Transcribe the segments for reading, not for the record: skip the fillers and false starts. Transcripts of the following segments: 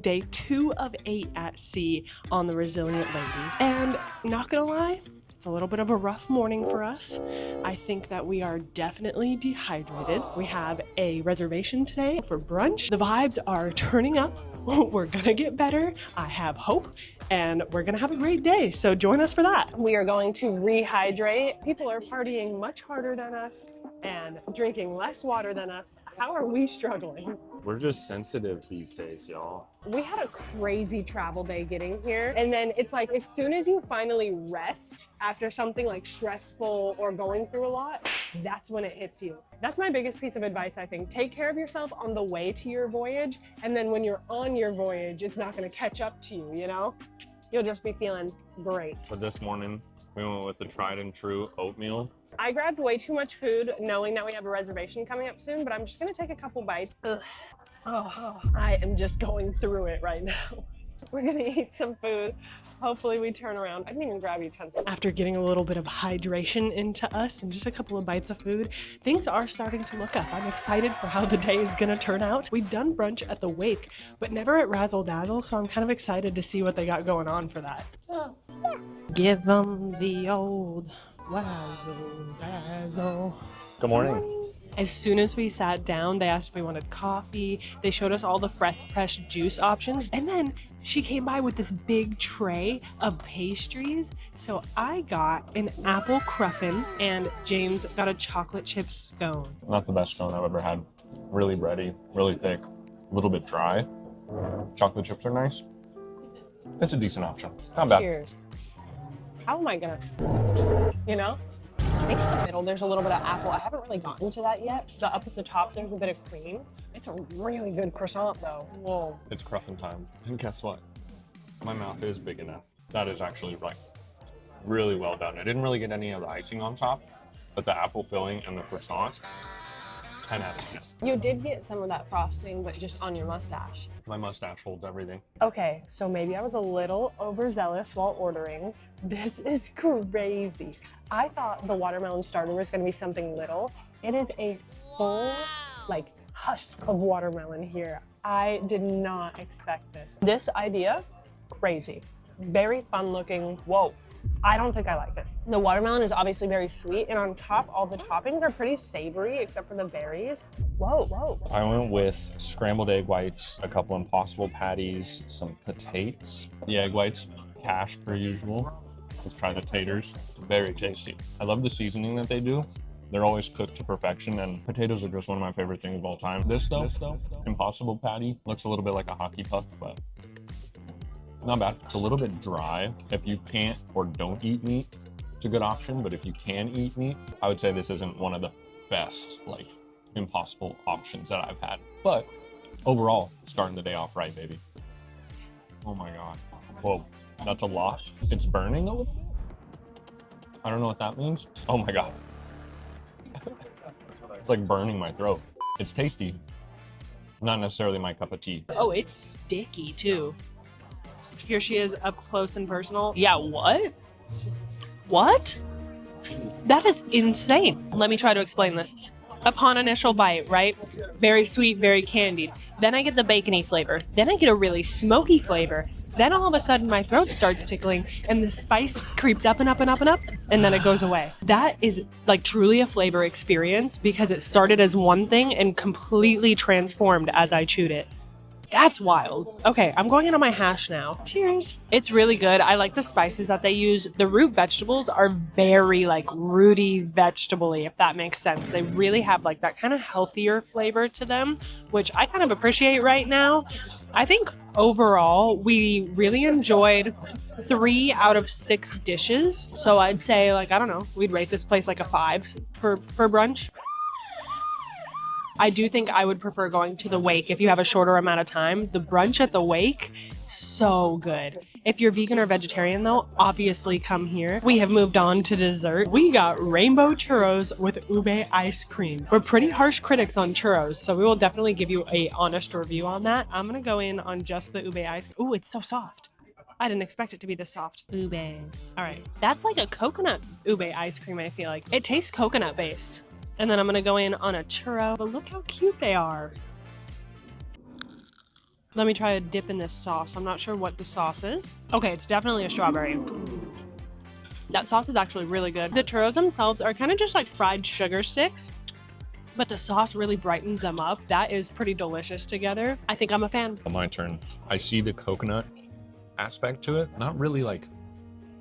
Day 2 of 8 at sea on the Resilient Lady. And not gonna lie, it's a little bit of a rough morning for us. I think that we are definitely dehydrated. We have a reservation today for brunch. The vibes are turning up. We're gonna get better. I have hope, and we're gonna have a great day. So join us for that. We are going to rehydrate. People are partying much harder than us and drinking less water than us. How are we struggling? We're just sensitive these days, y'all. We had a crazy travel day getting here. And then it's like, as soon as you finally rest after something like stressful or going through a lot, that's when it hits you. That's my biggest piece of advice, I think. Take care of yourself on the way to your voyage. And then when you're on your voyage, it's not gonna catch up to you, you know? You'll just be feeling great. But this morning, we went with the tried and true oatmeal. I grabbed way too much food knowing that we have a reservation coming up soon, but I'm just gonna take a couple bites. Ugh. Oh, I am just going through it right now. We're gonna eat some food. Hopefully we turn around. I didn't even grab utensils. After getting a little bit of hydration into us and just a couple of bites of food, things are starting to look up. I'm excited for how the day is gonna turn out. We've done brunch at the wake, but never at Razzle Dazzle, so I'm kind of excited to see what they got going on for that. Oh, yeah. Give them the old Razzle Dazzle. Good morning. As soon as we sat down, they asked if we wanted coffee. They showed us all the fresh juice options. And then she came by with this big tray of pastries. So I got an apple cruffin and James got a chocolate chip scone. Not the best scone I've ever had. Really bready, really thick, a little bit dry. Chocolate chips are nice. It's a decent option. Not bad. Cheers. How am I gonna, you know? I think in the middle there's a little bit of apple. I haven't really gotten to that yet. So up at the top there's a bit of cream. It's a really good croissant though. Whoa. It's cruffin time. And guess what? My mouth is big enough. That is actually like really well done. I didn't really get any of the icing on top, but the apple filling and the croissant, 10 out of 10. You did get some of that frosting, but just on your mustache. My mustache holds everything. Okay, so maybe I was a little overzealous while ordering. This is crazy. I thought the watermelon starter was gonna be something little. It is a full, like, husk of watermelon here. I did not expect this. This idea, crazy. Very fun looking. Whoa, I don't think I like it. The watermelon is obviously very sweet, and on top, all the toppings are pretty savory, except for the berries. Whoa, whoa. I went with scrambled egg whites, a couple Impossible patties, some potatoes. The egg whites, cash per usual. Let's try the taters. Very tasty. I love the seasoning that they do. They're always cooked to perfection, and potatoes are just one of my favorite things of all time. This though, Impossible patty, looks a little bit like a hockey puck, but not bad. It's a little bit dry. If you can't or don't eat meat, it's a good option, but if you can eat meat, I would say this isn't one of the best, like, Impossible options that I've had. But overall, starting the day off right, baby. Oh my God. Whoa. That's a lot. It's burning a little bit. I don't know what that means. Oh my God. It's like burning my throat. It's tasty. Not necessarily my cup of tea. Oh, it's sticky too. Here she is up close and personal. Yeah, what? What? That is insane. Let me try to explain this. Upon initial bite, right? Very sweet, very candied. Then I get the bacony flavor. Then I get a really smoky flavor. Then all of a sudden my throat starts tickling and the spice creeps up and up and up and up, and then it goes away. That is like truly a flavor experience because it started as one thing and completely transformed as I chewed it. That's wild. Okay, I'm going into my hash now. Cheers. It's really good. I like the spices that they use. The root vegetables are very like rooty vegetable-y, if that makes sense. They really have like that kind of healthier flavor to them, which I kind of appreciate right now. I think overall, we really enjoyed 3 out of 6 dishes. So I'd say like, I don't know, we'd rate this place like a 5 for brunch. I do think I would prefer going to the wake if you have a shorter amount of time. The brunch at the wake, so good. If you're vegan or vegetarian though, obviously come here. We have moved on to dessert. We got rainbow churros with ube ice cream. We're pretty harsh critics on churros, so we will definitely give you an honest review on that. I'm gonna go in on just the ube ice cream. Ooh, it's so soft. I didn't expect it to be this soft. Ube. All right, that's like a coconut ube ice cream, I feel like. It tastes coconut based. And then I'm gonna go in on a churro, but look how cute they are. Let me try a dip in this sauce. I'm not sure what the sauce is. Okay, it's definitely a strawberry. That sauce is actually really good. The churros themselves are kind of just like fried sugar sticks, but the sauce really brightens them up. That is pretty delicious together. I think I'm a fan. My turn. I see the coconut aspect to it. Not really like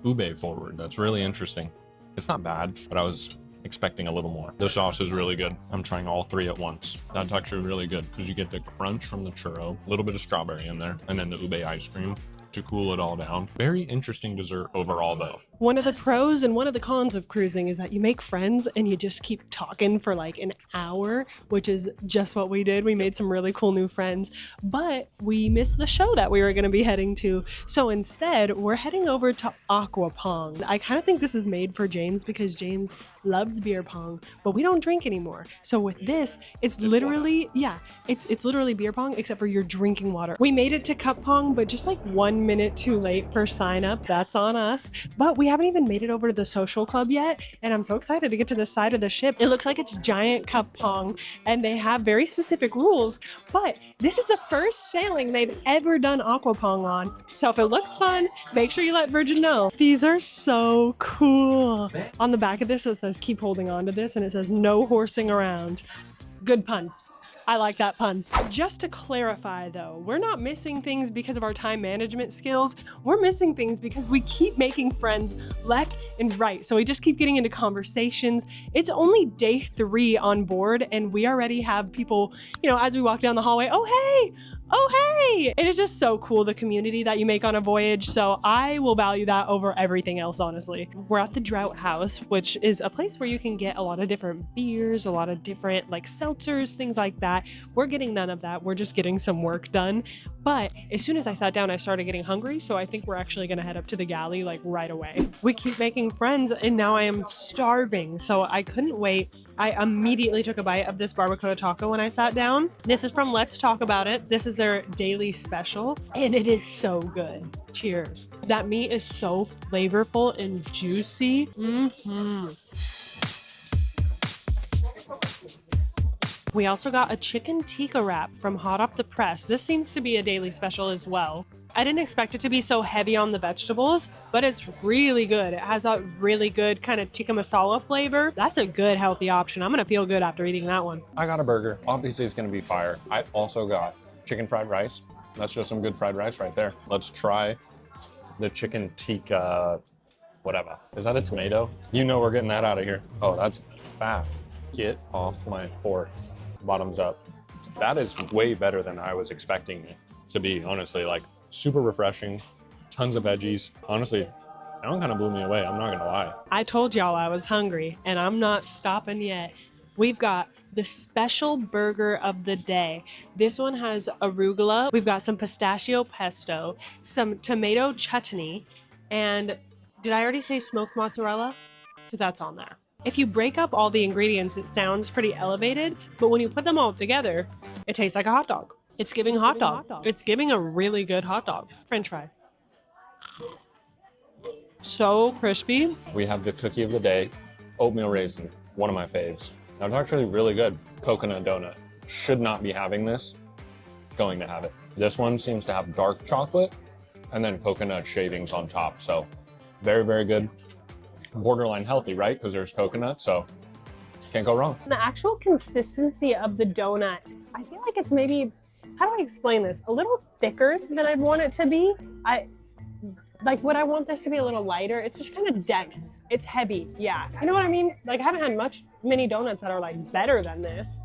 ube forward. That's really interesting. It's not bad, but I was expecting a little more. The sauce is really good. I'm trying all three at once. That's actually really good because you get the crunch from the churro, a little bit of strawberry in there, and then the ube ice cream to cool it all down. Very interesting dessert overall though. One of the pros and one of the cons of cruising is that you make friends and you just keep talking for like an hour, which is just what we did. We made some really cool new friends, but we missed the show that we were going to be heading to. So instead, we're heading over to Aqua Pong. I kind of think this is made for James because James loves beer pong, but we don't drink anymore. So with this, it's literally, it's literally beer pong, except for you're drinking water. We made it to cup pong, but just like 1 minute too late for sign up. That's on us. But we haven't even made it over to the social club yet, and I'm so excited to get to the side of the ship. It looks like it's giant cup pong, and they have very specific rules, but this is the first sailing they've ever done Aqua Pong on. So if it looks fun, make sure you let Virgin know. These are so cool. On the back of this, it says keep holding on to this, and it says no horsing around. Good pun. I like that pun. Just to clarify though, we're not missing things because of our time management skills. We're missing things because we keep making friends left and right. So we just keep getting into conversations. It's only day 3 on board and we already have people, you know, as we walk down the hallway, oh hey, oh hey. It is just so cool, the community that you make on a voyage. So I will value that over everything else, honestly. We're at the Draught Haus, which is a place where you can get a lot of different beers, a lot of different like seltzers, things like that. We're getting none of that. We're just getting some work done. But as soon as I sat down, I started getting hungry. So I think we're actually going to head up to the Galley like right away. We keep making friends and now I am starving. So I couldn't wait. I immediately took a bite of this barbacoa taco when I sat down. This is from Let's Talk About It. This is their daily special and it is so good. Cheers. That meat is so flavorful and juicy. We also got a chicken tikka wrap from Hot Off the Press. This seems to be a daily special as well. I didn't expect it to be so heavy on the vegetables, but it's really good. It has a really good kind of tikka masala flavor. That's a good healthy option. I'm gonna feel good after eating that one. I got a burger. Obviously it's gonna be fire. I also got chicken fried rice. That's just some good fried rice right there. Let's try the chicken tikka, whatever. Is that a tomato? You know we're getting that out of here. Oh, that's fat. Get off my fork. Bottoms up. That is way better than I was expecting it to be, honestly. Like super refreshing, tons of veggies. Honestly, that one kind of blew me away. I'm not gonna lie. I told y'all I was hungry and I'm not stopping yet. We've got the special burger of the day. This one has arugula. We've got some pistachio pesto, some tomato chutney, and did I already say smoked mozzarella? Because that's on there. If you break up all the ingredients, it sounds pretty elevated, but when you put them all together, it tastes like a hot dog. It's giving hot dog. It's giving a really good hot dog. French fry. So crispy. We have the cookie of the day, oatmeal raisin, one of my faves. Now it's actually really good. Coconut donut. Should not be having this. Going to have it. This one seems to have dark chocolate and then coconut shavings on top. So very, very good. Borderline healthy, right? Because there's coconut, so can't go wrong. The actual consistency of the donut, I feel like it's maybe, how do I explain this? A little thicker than I'd want it to be. Would I want this to be a little lighter? It's just kind of dense. It's heavy, yeah. You know what I mean? Like I haven't had many donuts that are like better than this,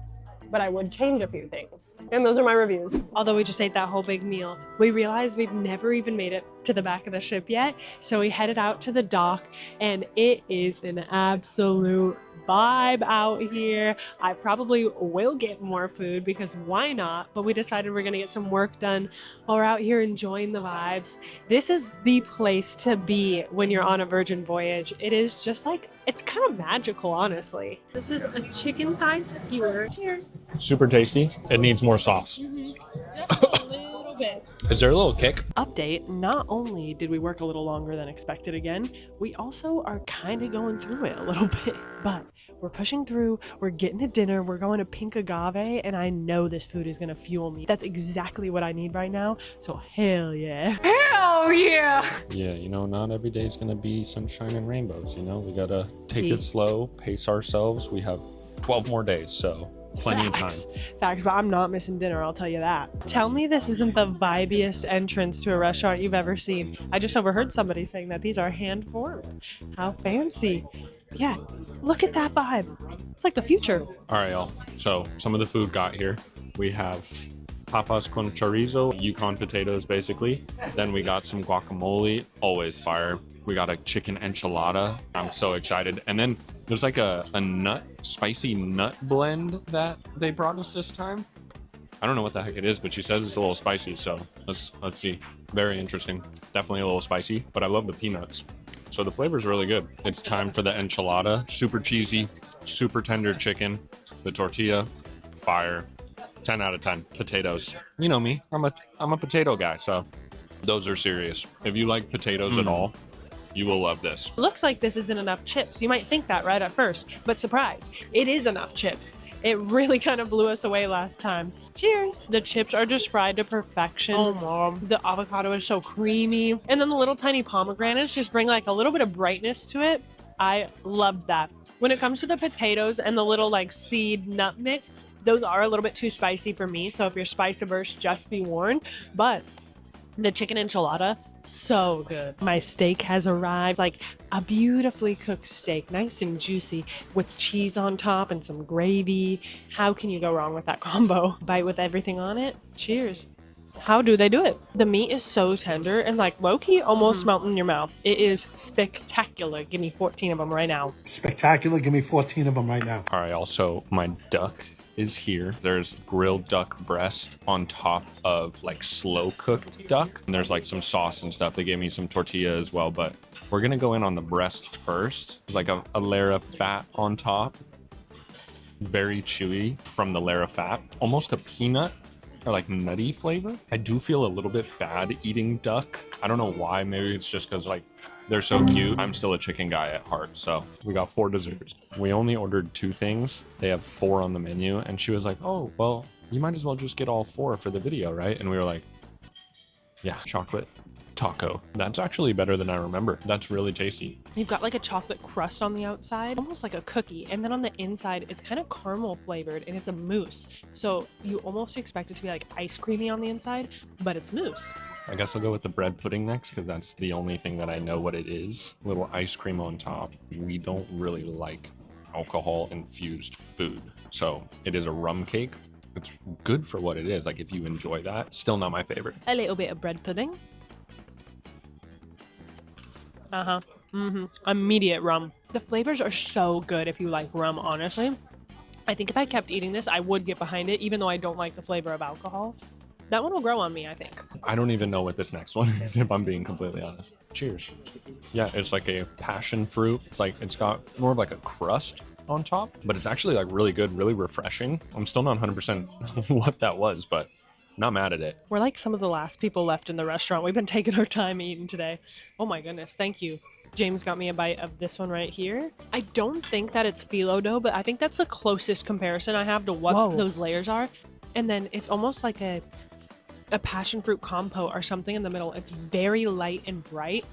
but I would change a few things. And those are my reviews. Although we just ate that whole big meal, we realized we've never even made it to the back of the ship yet. So we headed out to the dock and it is an absolute vibe out here. I probably will get more food because why not? But we decided we're gonna get some work done while we're out here enjoying the vibes. This is the place to be when you're on a Virgin voyage. It is just like, it's kind of magical, honestly. This is a chicken thigh skewer. Cheers. Super tasty. It needs more sauce. Just a little love it. Is there a little kick? Update, not only did we work a little longer than expected again, we also are kind of going through it a little bit, but we're pushing through, we're getting to dinner, we're going to Pink Agave, and I know this food is gonna fuel me. That's exactly what I need right now, so hell yeah. Hell yeah! Yeah, you know, not every day is gonna be sunshine and rainbows, you know? We gotta take it slow, pace ourselves. We have 12 more days, so plenty of time. Facts, but I'm not missing dinner, I'll tell you that. Tell me this isn't the vibiest entrance to a restaurant you've ever seen. I just overheard somebody saying that these are hand-formed. How fancy. Yeah, look at that vibe. It's like the future. All right, y'all. So some of the food got here. We have papas con chorizo, Yukon potatoes, basically. Then we got some guacamole, always fire. We got a chicken enchilada. I'm so excited. And then there's like a spicy nut blend that they brought us this time. I don't know what the heck it is, but she says it's a little spicy. So let's see. Very interesting. Definitely a little spicy, but I love the peanuts. So the flavor's really good. It's time for the enchilada. Super cheesy, super tender chicken. The tortilla, fire. 10 out of 10. Potatoes. You know me. I'm a potato guy, so those are serious. If you like potatoes at all, you will love this. Looks like this isn't enough chips. You might think that right at first, but surprise, it is enough chips. It really kind of blew us away last time. Cheers. The chips are just fried to perfection. Oh, Mom. The avocado is so creamy. And then the little tiny pomegranates just bring like a little bit of brightness to it. I love that. When it comes to the potatoes and the little like seed nut mix, those are a little bit too spicy for me. So if you're spice averse, just be warned. But the chicken enchilada, so good. My steak has arrived. It's like a beautifully cooked steak, nice and juicy with cheese on top and some gravy. How can you go wrong with that combo? Bite with everything on it. Cheers. How do they do it? The meat is so tender and like low-key almost melt in your mouth. It is spectacular. Give me 14 of them right now. Spectacular. Give me 14 of them right now. All right, also my duck is here. There's grilled duck breast on top of like slow cooked duck. And there's like some sauce and stuff. They gave me some tortilla as well, but we're gonna go in on the breast first. There's like a layer of fat on top. Very chewy from the layer of fat. Almost a peanut or like nutty flavor. I do feel a little bit bad eating duck. I don't know why. Maybe it's just because like they're so cute. I'm still a chicken guy at heart. So we got 4 desserts. We only ordered 2 things. They have 4 on the menu. And she was like, oh, well, you might as well just get all 4 for the video, right? And we were like, yeah, chocolate taco. That's actually better than I remember. That's really tasty. You've got like a chocolate crust on the outside, almost like a cookie. And then on the inside, it's kind of caramel flavored and it's a mousse. So you almost expect it to be like ice creamy on the inside, but it's mousse. I guess I'll go with the bread pudding next because that's the only thing that I know what it is. A little ice cream on top. We don't really like alcohol infused food. So it is a rum cake. It's good for what it is. Like if you enjoy that, still not my favorite. A little bit of bread pudding. Immediate rum. The flavors are so good if you like rum, honestly. I think if I kept eating this, I would get behind it, even though I don't like the flavor of alcohol. That one will grow on me, I think. I don't even know what this next one is, if I'm being completely honest. Cheers. Yeah, it's like a passion fruit. It's like, it's got more of like a crust on top, but it's actually like really good, really refreshing. I'm still not 100% what that was, but not mad at it. We're like some of the last people left in the restaurant. We've been taking our time eating today. Oh my goodness, thank you. James got me a bite of this one right here. I don't think that it's phyllo dough, but I think that's the closest comparison I have to what those layers are. And then it's almost like a passion fruit compote or something in the middle. It's very light and bright.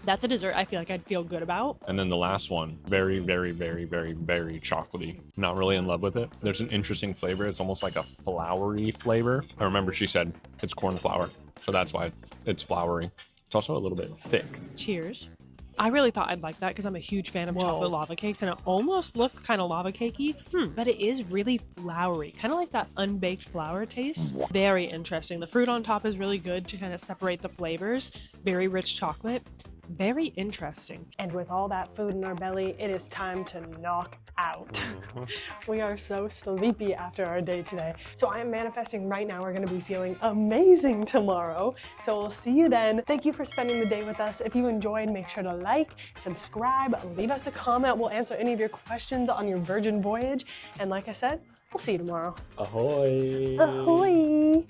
That's a dessert I feel like I'd feel good about. And then the last one, very, very, very, very, very chocolatey. Not really in love with it. There's an interesting flavor. It's almost like a floury flavor. I remember she said it's corn flour, so that's why it's floury. It's also a little bit thick. Cheers. I really thought I'd like that because I'm a huge fan of chocolate lava cakes, and it almost looked kind of lava cakey, but it is really floury, kind of like that unbaked flour taste. Very interesting. The fruit on top is really good to kind of separate the flavors. Very rich chocolate. Very interesting. And with all that food in our belly, it is time to knock out. We are so sleepy after our day today. So I am manifesting right now we're going to be feeling amazing tomorrow. So we'll see you then. Thank you for spending the day with us. If you enjoyed, make sure to like, subscribe, leave us a comment. We'll answer any of your questions on your Virgin Voyage. And like I said, we'll see you tomorrow. Ahoy! Ahoy!